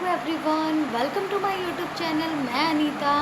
Everyone, welcome to my YouTube channel. मैं अनीता।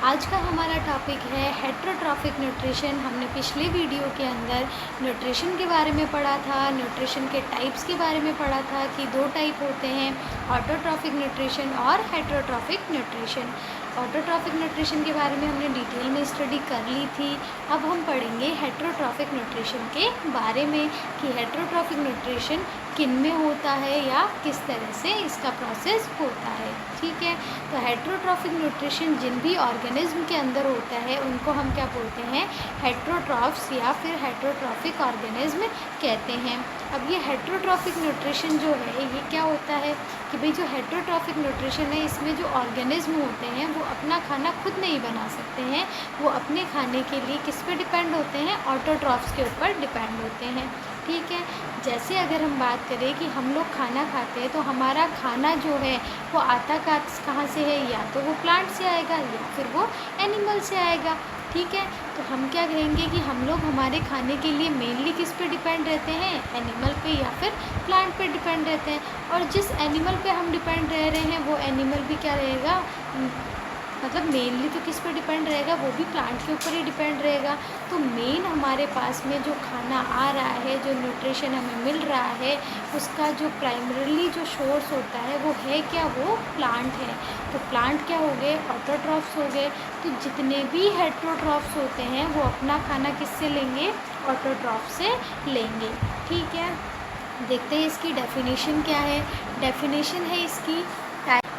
आज का हमारा टॉपिक है हेट्रोट्रॉफिक न्यूट्रिशन। हमने पिछले वीडियो के अंदर न्यूट्रिशन के बारे में पढ़ा था, न्यूट्रिशन के टाइप्स के बारे में पढ़ा था कि दो टाइप होते हैं, ऑटोट्रॉफिक न्यूट्रिशन और हेट्रोट्रॉफिक न्यूट्रिशन। ऑटोट्रॉफिक न्यूट्रिशन के बारे में हमने डिटेल में स्टडी कर ली थी। अब हम पढ़ेंगे हेट्रोट्रॉफिक न्यूट्रिशन के बारे में कि हेट्रोट्रॉफिक न्यूट्रिशन किन में होता है या किस तरह से इसका प्रोसेस होता है। ठीक है, तो हेट्रोट्रॉफिक न्यूट्रिशन जिन भी ऑर्गेनिज्म के अंदर होता है उनको हम क्या बोलते हैं, हेट्रोट्रॉफ्स या फिर हेट्रोट्रॉफिक ऑर्गेनिज्म कहते हैं। अब ये हेट्रोट्रॉफिक न्यूट्रिशन जो है ये क्या होता है कि भाई जो हेट्रोट्रॉफिक न्यूट्रिशन है इसमें जो ऑर्गेनिज्म होते हैं वो अपना खाना खुद नहीं बना सकते हैं। वो अपने खाने के लिए किस पे डिपेंड होते हैं, ऑटोट्रॉफ्स के ऊपर डिपेंड होते हैं। ठीक है, जैसे अगर हम बात करें कि हम लोग खाना खाते हैं तो हमारा खाना जो है वो आता कहाँ से है, या तो वो प्लांट से आएगा या फिर वो एनिमल से आएगा। ठीक है, तो हम क्या कहेंगे कि हम लोग हमारे खाने के लिए मेनली किस पे डिपेंड रहते हैं, एनिमल पे या फिर प्लांट पे डिपेंड रहते हैं। और जिस एनिमल पे हम डिपेंड रह रहे हैं वो एनिमल भी क्या रहेगा, मतलब मेनली तो किस पर डिपेंड रहेगा, वो भी प्लांट के ऊपर ही डिपेंड रहेगा। तो मेन हमारे पास में जो खाना आ रहा है, जो न्यूट्रिशन हमें मिल रहा है, उसका जो प्राइमरीली जो सोर्स होता है वो है क्या, वो प्लांट है। तो प्लांट क्या हो गए, ऑटोट्रॉफ्स हो गए। तो जितने भी हेट्रोट्रॉफ्स होते हैं वो अपना खाना किससे लेंगे, ऑटोट्रॉफ से लेंगे। ठीक है, देखते हैं इसकी डेफिनेशन क्या है। डेफिनेशन है इसकी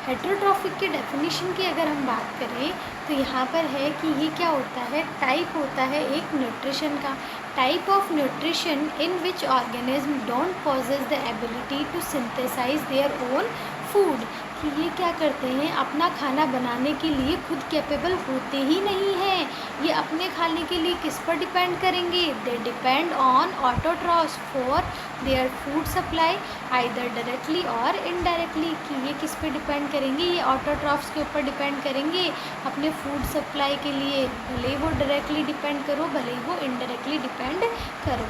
हेट्रोट्रॉफिक के डेफिनेशन की अगर हम बात करें तो यहाँ पर है कि ये क्या होता है, टाइप होता है एक न्यूट्रिशन का, type of nutrition in which organism don't possess the ability to synthesise their own food. कि ये क्या करते हैं, अपना खाना बनाने के लिए खुद कैपेबल होते ही नहीं हैं। ये अपने खाने के लिए किस पर डिपेंड करेंगे, they depend on autotrophs for their food supply either directly और इनडायरेक्टली। कि ये किस पे डिपेंड करेंगे, ये ऑटोट्रॉफ्स के ऊपर डिपेंड करेंगे अपने फूड सप्लाई के लिए, भले ही वो डायरेक्टली डिपेंड करो भले ही वो इनडायरेक्टली डिपेंड करो।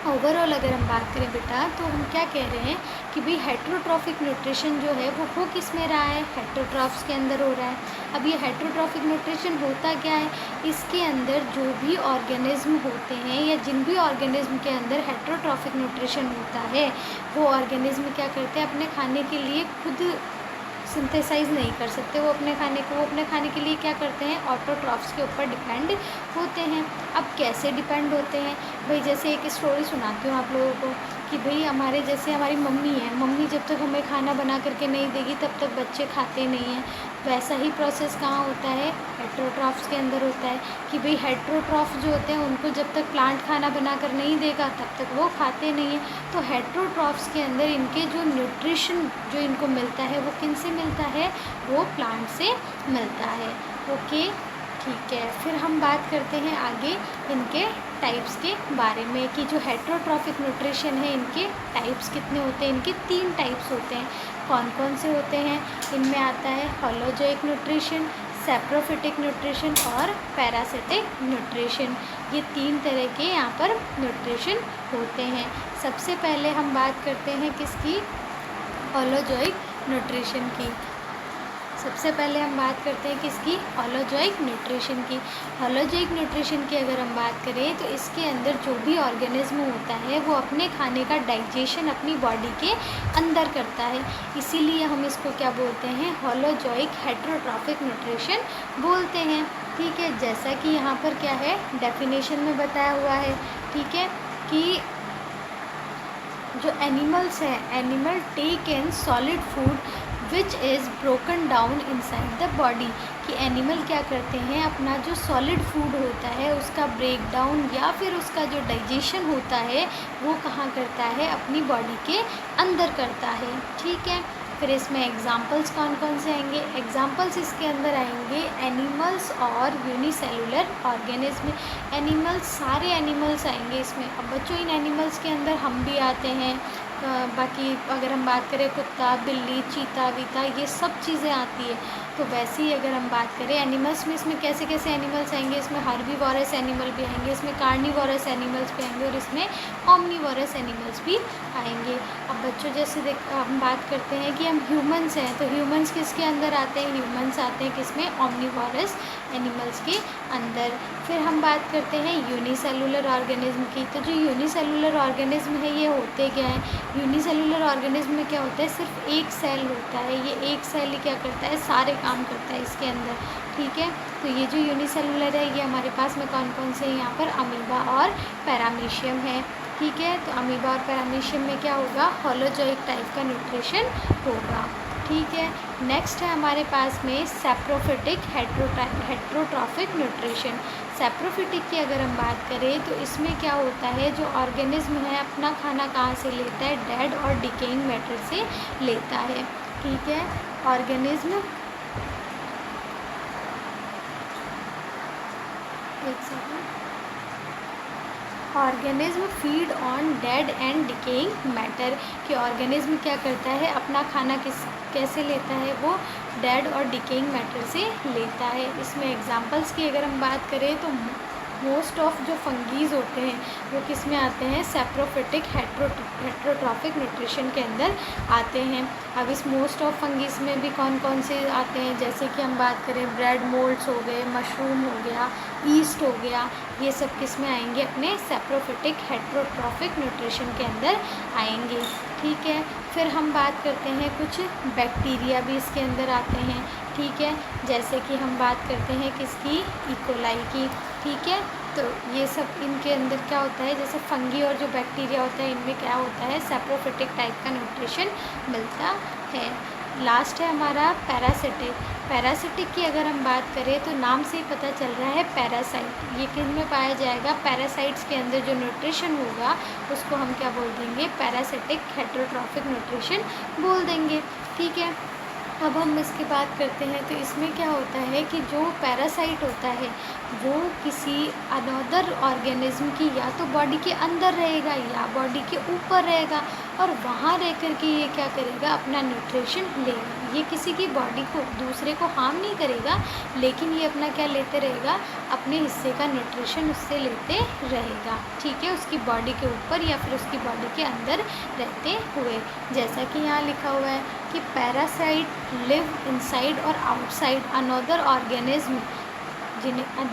ओवरऑल अगर हम बात करें बेटा तो हम क्या कह रहे हैं कि भाई हेट्रोट्रॉफिक न्यूट्रिशन जो है वो हो किस में रहा है, हेट्रोट्रॉफ्स के अंदर हो रहा है। अब ये हेट्रोट्रॉफिक न्यूट्रिशन होता क्या है, इसके अंदर जो भी ऑर्गेनिज्म होते हैं या जिन भी ऑर्गेनिज्म के अंदर हेट्रोट्रॉफिक न्यूट्रिशन होता है वो ऑर्गेनिज्म क्या करते हैं, अपने खाने के लिए खुद सिंथेसाइज नहीं कर सकते। वो अपने खाने के लिए क्या करते हैं, ऑटोट्रॉफ्स के ऊपर डिपेंड होते हैं। अब कैसे डिपेंड होते हैं भाई, जैसे एक स्टोरी सुनाती हूँ आप लोगों को कि भाई हमारे जैसे हमारी मम्मी है, मम्मी जब तक हमें खाना बना करके नहीं देगी तब तक बच्चे खाते नहीं हैं। वैसा ही प्रोसेस कहाँ होता है, हेट्रोट्रॉफ्स के अंदर होता है कि भाई हेट्रोट्रॉफ जो होते हैं उनको जब तक प्लांट खाना बना कर नहीं देगा तब तक वो खाते नहीं हैं। तो हेट्रोट्रॉफ्स के अंदर इनके जो न्यूट्रिशन जो इनको मिलता है वो किन से मिलता है, वो प्लांट से मिलता है। ओके, ठीक है, फिर हम बात करते हैं आगे इनके टाइप्स के बारे में कि जो हेट्रोट्रॉफिक न्यूट्रिशन है इनके टाइप्स कितने होते हैं। इनके 3 टाइप्स होते हैं। कौन कौन से होते हैं, इनमें आता है होलोजोइक न्यूट्रिशन, सैप्रोफिटिक न्यूट्रिशन और पैरासिटिक न्यूट्रिशन। ये 3 तरह के यहाँ पर न्यूट्रिशन होते हैं। सबसे पहले हम बात करते हैं किसकी, होलोजोइक न्यूट्रिशन की। सबसे पहले हम बात करते हैं किसकी, होलोजोइक न्यूट्रिशन की। होलोजोइक न्यूट्रिशन की अगर हम बात करें तो इसके अंदर जो भी ऑर्गेनिज्म होता है वो अपने खाने का डाइजेशन अपनी बॉडी के अंदर करता है, इसीलिए हम इसको क्या बोलते हैं, होलोजोइक हेट्रोट्रॉफिक न्यूट्रिशन बोलते हैं। ठीक है, जैसा कि यहाँ पर क्या है डेफिनेशन में बताया हुआ है। ठीक है, कि जो एनिमल्स हैं, animal take in solid food which is broken down inside the body. कि एनिमल क्या करते हैं, अपना जो सॉलिड फूड होता है उसका ब्रेक डाउन या फिर उसका जो डाइजेशन होता है वो कहाँ करता है, अपनी बॉडी के अंदर करता है। ठीक है, फिर इसमें एग्जांपल्स कौन कौन से आएंगे, एग्जांपल्स इसके अंदर आएंगे एनिमल्स और यूनिसेलुलर ऑर्गेनिज्म। एनिमल्स, सारे एनिमल्स आएंगे इसमें। अब बच्चों इन एनिमल्स के अंदर हम भी आते हैं, बाकी अगर हम बात करें कुत्ता, बिल्ली, चीता वीता, ये सब चीज़ें आती है। तो वैसे ही अगर हम बात करें एनिमल्स में, इसमें कैसे कैसे एनिमल्स आएंगे, इसमें हर्बीवोरस एनिमल भी आएंगे, इसमें कार्निवोरस एनिमल्स भी आएंगे और इसमें ऑमनीवोरस एनिमल्स भी आएंगे। अब बच्चों जैसे हम बात करते हैं कि हम ह्यूमंस हैं, तो ह्यूमंस किसके अंदर आते हैं, ह्यूमंस आते हैं किसमें, ऑमनीवोरस एनिमल्स के अंदर। फिर हम बात करते हैं यूनिसेलुलर ऑर्गेनिज्म की। तो जो यूनिसेलुलर ऑर्गेनिज्म है ये होते क्या हैं, यूनिसेलुलर ऑर्गेनिज्म में क्या होता है, सिर्फ एक सेल होता है, ये एक सेल ही क्या करता है, सारे काम करता है इसके अंदर, ठीक है। तो ये जो यूनिसेलुलर है ये हमारे पास में कौन कौन से हैं, यहाँ पर अमीबा और पैरामीशियम है, ठीक है। तो अमीबा और पैरामीशियम में क्या होगा, होलोजोइक टाइप का न्यूट्रिशन होगा, ठीक है। नेक्स्ट है हमारे पास में सैप्रोफिटिक हेट्रोट्रॉफिक न्यूट्रिशन। सैप्रोफिटिक की अगर हम बात करें तो इसमें क्या होता है, जो ऑर्गेनिज्म है अपना खाना कहाँ से लेता है, डेड और डिकेइंग मैटर से लेता है, ठीक है। ऑर्गेनिज्म, एक second, organism feed on dead and decaying matter, कि ऑर्गेनिज्म क्या करता है, अपना खाना कैसे लेता है, वो डेड और डिकेइंग मैटर से लेता है। इसमें एग्जांपल्स की अगर हम बात करें तो मोस्ट ऑफ जो फंगीज होते हैं वो किस में आते हैं, सैप्रोफिटिक हेट्रोट्रॉफिक न्यूट्रिशन के अंदर आते हैं। अब इस मोस्ट ऑफ फंगीज में भी कौन कौन से आते हैं, जैसे कि हम बात करें ब्रेड मोल्ड्स हो गए, मशरूम हो गया, ईस्ट हो गया, ये सब किस में आएंगे, अपने सैप्रोफिटिक हेट्रोट्रॉफिक न्यूट्रिशन के अंदर आएंगे, ठीक है। फिर हम बात करते हैं कुछ बैक्टीरिया भी इसके अंदर आते हैं, ठीक है। जैसे कि हम बात करते हैं किसकी, इकोलाई की, ठीक है। तो ये सब इनके अंदर क्या होता है, जैसे फंगी और जो बैक्टीरिया होता है इनमें क्या होता है, सैप्रोफिटिक टाइप का न्यूट्रिशन मिलता है। लास्ट है हमारा पैरासिटिक। पैरासिटिक की अगर हम बात करें तो नाम से ही पता चल रहा है पैरासाइट, ये किन में पाया जाएगा, पैरासाइट्स के अंदर जो न्यूट्रिशन होगा उसको हम क्या बोल देंगे, पैरासिटिक हेट्रोट्रॉफिक न्यूट्रिशन बोल देंगे, ठीक है। अब हम इसकी बात करते हैं तो इसमें क्या होता है कि जो पैरासाइट होता है वो किसी अनदर ऑर्गेनिज्म की या तो बॉडी के अंदर रहेगा या बॉडी के ऊपर रहेगा और वहाँ रह कर के ये क्या करेगा, अपना न्यूट्रिशन लेगा। ये किसी की बॉडी को, दूसरे को हार्म नहीं करेगा, लेकिन ये अपना क्या लेते रहेगा, अपने हिस्से का न्यूट्रिशन उससे लेते रहेगा, ठीक है, उसकी बॉडी के ऊपर या फिर उसकी बॉडी के अंदर रहते हुए। जैसा कि यहाँ लिखा हुआ है कि पैरासाइट लिव इनसाइड और आउटसाइड अनदर ऑर्गेनिज्म,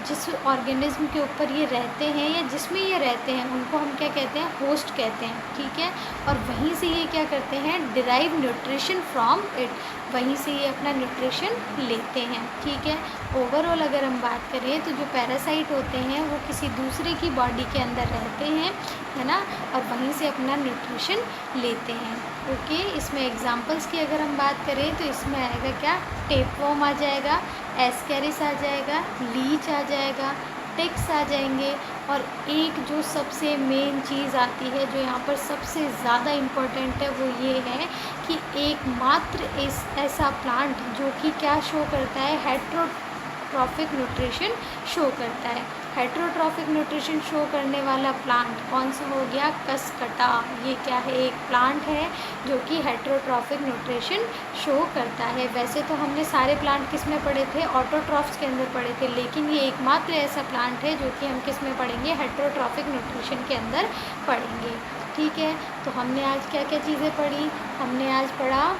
जिस ऑर्गेनिज्म के ऊपर ये रहते हैं या जिसमें ये रहते हैं उनको हम क्या कहते हैं, होस्ट कहते हैं, ठीक है। और वहीं से ये क्या करते हैं, डिराइव न्यूट्रिशन फ्रॉम इट, वहीं से ये अपना न्यूट्रिशन लेते हैं, ठीक है। ओवरऑल अगर हम बात करें तो जो पैरासाइट होते हैं वो किसी दूसरे की बॉडी के अंदर रहते हैं, है ना, और वहीं से अपना न्यूट्रिशन लेते हैं, ओके। इसमें एग्जांपल्स की अगर हम बात करें तो इसमें आएगा क्या, टेपवर्म आ जाएगा, एस्केरिस आ जाएगा, लीच आ जाएगा, टिक्स आ जाएंगे। और एक जो सबसे मेन चीज़ आती है जो यहाँ पर सबसे ज़्यादा इम्पोर्टेंट है वो ये है कि एकमात्र ऐसा प्लांट जो कि क्या शो करता है, हेट्रोट्रॉफिक न्यूट्रिशन शो करता है। हेट्रोट्रॉफिक न्यूट्रिशन शो करने वाला प्लांट कौन सा हो गया, कसकटा। ये क्या है, एक प्लांट है जो कि हेट्रोट्रॉफिक न्यूट्रिशन शो करता है। वैसे तो हमने सारे प्लांट किस में पढ़े थे, ऑटोट्रॉफ्स के अंदर पढ़े थे, लेकिन ये एकमात्र ऐसा प्लांट है जो कि हम किस में पढ़ेंगे, हेट्रोट्रॉफिक न्यूट्रिशन के अंदर पढ़ेंगे, ठीक है। तो हमने आज क्या क्या चीज़ें पढ़ी, हमने आज पढ़ा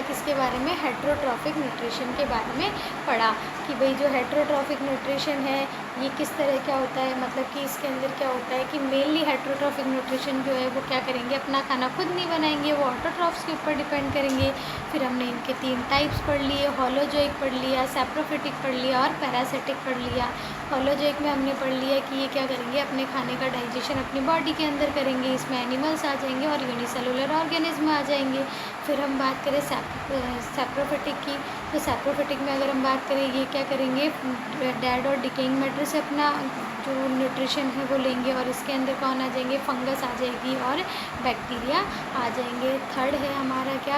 किसके बारे में, हेट्रोट्रॉफिक न्यूट्रिशन के बारे में पढ़ा कि भाई जो हेट्रोट्रॉफिक न्यूट्रिशन है ये किस तरह क्या होता है, मतलब कि इसके अंदर क्या होता है कि मेनली हेट्रोट्रॉफिक न्यूट्रिशन जो है वो क्या करेंगे, अपना खाना खुद नहीं बनाएंगे, वो ऑटोट्रॉफ्स के ऊपर डिपेंड करेंगे। फिर हमने इनके 3 टाइप्स पढ़ लिए, होलोजोइक पढ़ लिया, सैप्रोफिटिक पढ़ लिया और पैरासिटिक पढ़ लिया। होलोजोइक में हमने पढ़ लिया कि ये क्या करेंगे, अपने खाने का डाइजेशन अपनी बॉडी के अंदर करेंगे, इसमें एनिमल्स आ जाएंगे और यूनिसेलुलर ऑर्गेनिज्म आ जाएंगे। फिर हम बात करें सैप्रोफिटिक की, तो सैप्रोफिटिक में अगर हम बात करें ये क्या करेंगे, डेड और डिकेइंग मैटर से अपना जो न्यूट्रिशन है वो लेंगे और इसके अंदर कौन आ जाएंगे, फंगस आ जाएगी और बैक्टीरिया आ जाएंगे। थर्ड है हमारा क्या,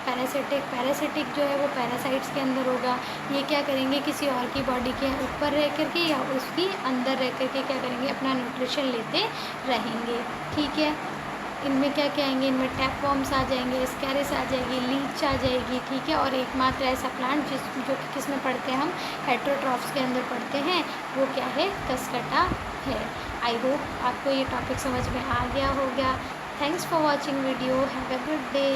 पैरासिटिक जो है वो पैरासाइट्स के अंदर होगा। ये क्या करेंगे, किसी और की बॉडी के ऊपर रह करके या उसकी अंदर रह करके क्या करेंगे, अपना न्यूट्रिशन लेते रहेंगे, ठीक है। इनमें क्या क्या आएंगे, इनमें टैपवॉर्म्स आ जाएंगे, एस्कैरिस आ जाएगी, लीच आ जाएगी, ठीक है। और एकमात्र ऐसा प्लांट जो कि किस में पढ़ते हैं हम, हेट्रोट्रॉफ्स के अंदर पढ़ते हैं, वो क्या है, कसकटा है। आई होप आपको ये टॉपिक समझ में आ गया होगा। Thanks for watching video, have a good day.